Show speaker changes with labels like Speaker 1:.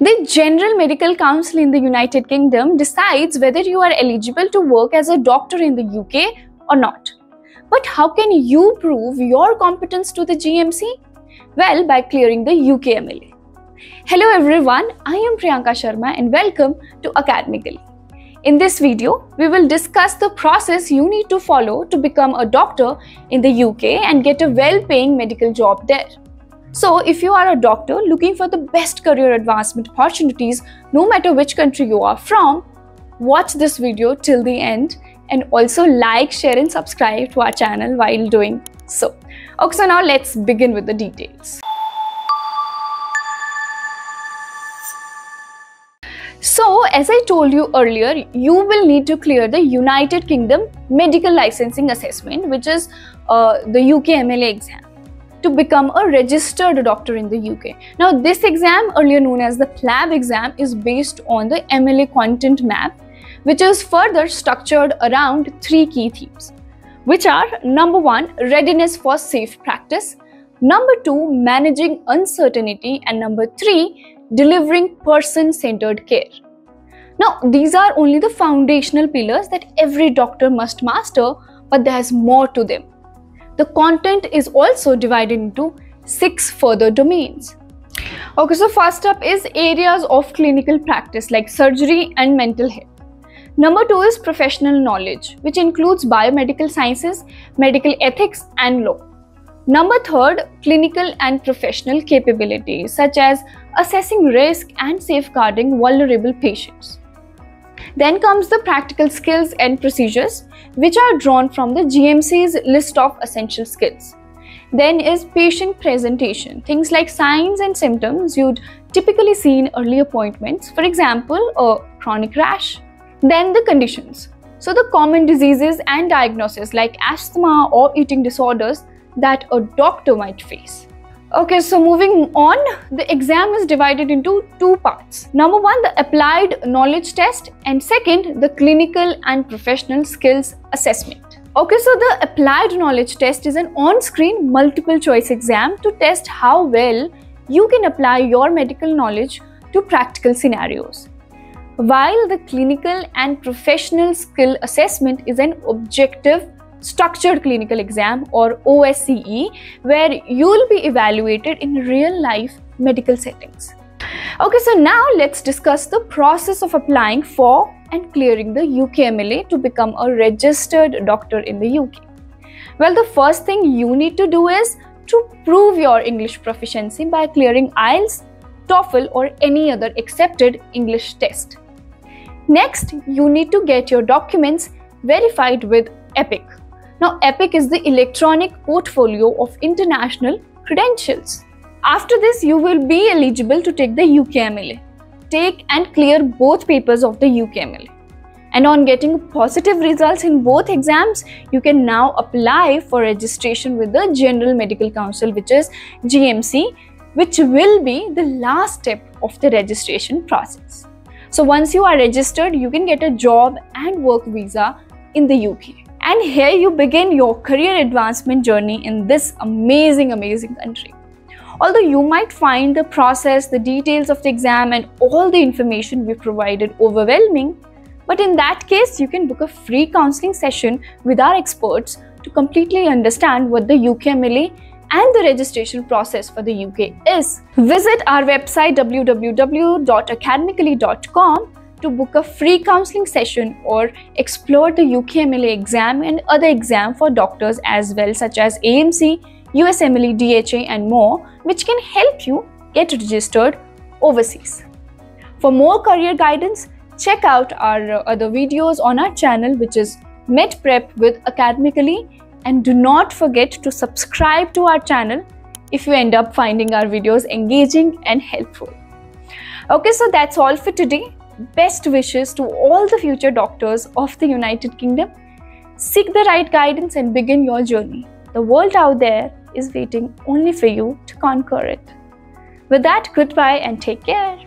Speaker 1: The General Medical Council in the United Kingdom decides whether you are eligible to work as a doctor in the UK or not. But how can you prove your competence to the GMC? Well, by clearing the UKMLA. Hello everyone, I am Priyanka Sharma and welcome to Academically. In this video, we will discuss the process you need to follow to become a doctor in the UK and get a well-paying medical job there. So, if you are a doctor looking for the best career advancement opportunities, no matter which country you are from, watch this video till the end and also like, share and subscribe to our channel while doing so. Okay, so now let's begin with the details. So, as I told you earlier, you will need to clear the United Kingdom Medical Licensing Assessment, which is the UKMLA exam, to become a registered doctor in the UK. Now, this exam, earlier known as the PLAB exam, is based on the MLA content map, which is further structured around three key themes, which are number 1, readiness for safe practice, number 2, managing uncertainty, and number 3, delivering person-centered care. Now, these are only the foundational pillars that every doctor must master, but there's more to them. The content is also divided into 6 further domains. Okay, so first up is areas of clinical practice like surgery and mental health. Number 2 is professional knowledge, which includes biomedical sciences, medical ethics and law. Number 3, clinical and professional capabilities such as assessing risk and safeguarding vulnerable patients. Then comes the practical skills and procedures, which are drawn from the GMC's list of essential skills. Then is patient presentation, things like signs and symptoms you'd typically see in early appointments, for example, a chronic rash. Then the conditions, so the common diseases and diagnoses like asthma or eating disorders that a doctor might face. Okay, so moving on, the exam is divided into 2 parts. Number 1, the applied knowledge test, and second, the clinical and professional skills assessment. Okay, so the applied knowledge test is an on-screen multiple choice exam to test how well you can apply your medical knowledge to practical scenarios. While the clinical and professional skill assessment is an objective structured clinical exam or OSCE, where you will be evaluated in real life medical settings. Okay, so now let's discuss the process of applying for and clearing the UKMLA to become a registered doctor in the UK. Well, the first thing you need to do is to prove your English proficiency by clearing IELTS, TOEFL or any other accepted English test. Next, you need to get your documents verified with EPIC. Now, EPIC is the electronic portfolio of international credentials. After this, you will be eligible to take the UKMLA. Take and clear both papers of the UKMLA. And on getting positive results in both exams, you can now apply for registration with the General Medical Council, which is GMC, which will be the last step of the registration process. So once you are registered, you can get a job and work visa in the UK. And here you begin your career advancement journey in this amazing country. Although you might find the process, the details of the exam and all the information we provided overwhelming, but in that case, you can book a free counseling session with our experts to completely understand what the UKMLA and the registration process for the UK is. Visit our website www.academically.com to book a free counseling session or explore the UKMLA exam and other exams for doctors as well, such as AMC, USMLE, DHA and more, which can help you get registered overseas. For more career guidance, check out our other videos on our channel, which is Med Prep with Academically, and do not forget to subscribe to our channel if you end up finding our videos engaging and helpful. Okay, so that's all for today. Best wishes to all the future doctors of the United Kingdom. Seek the right guidance and begin your journey. The world out there is waiting only for you to conquer it. With that, goodbye and take care.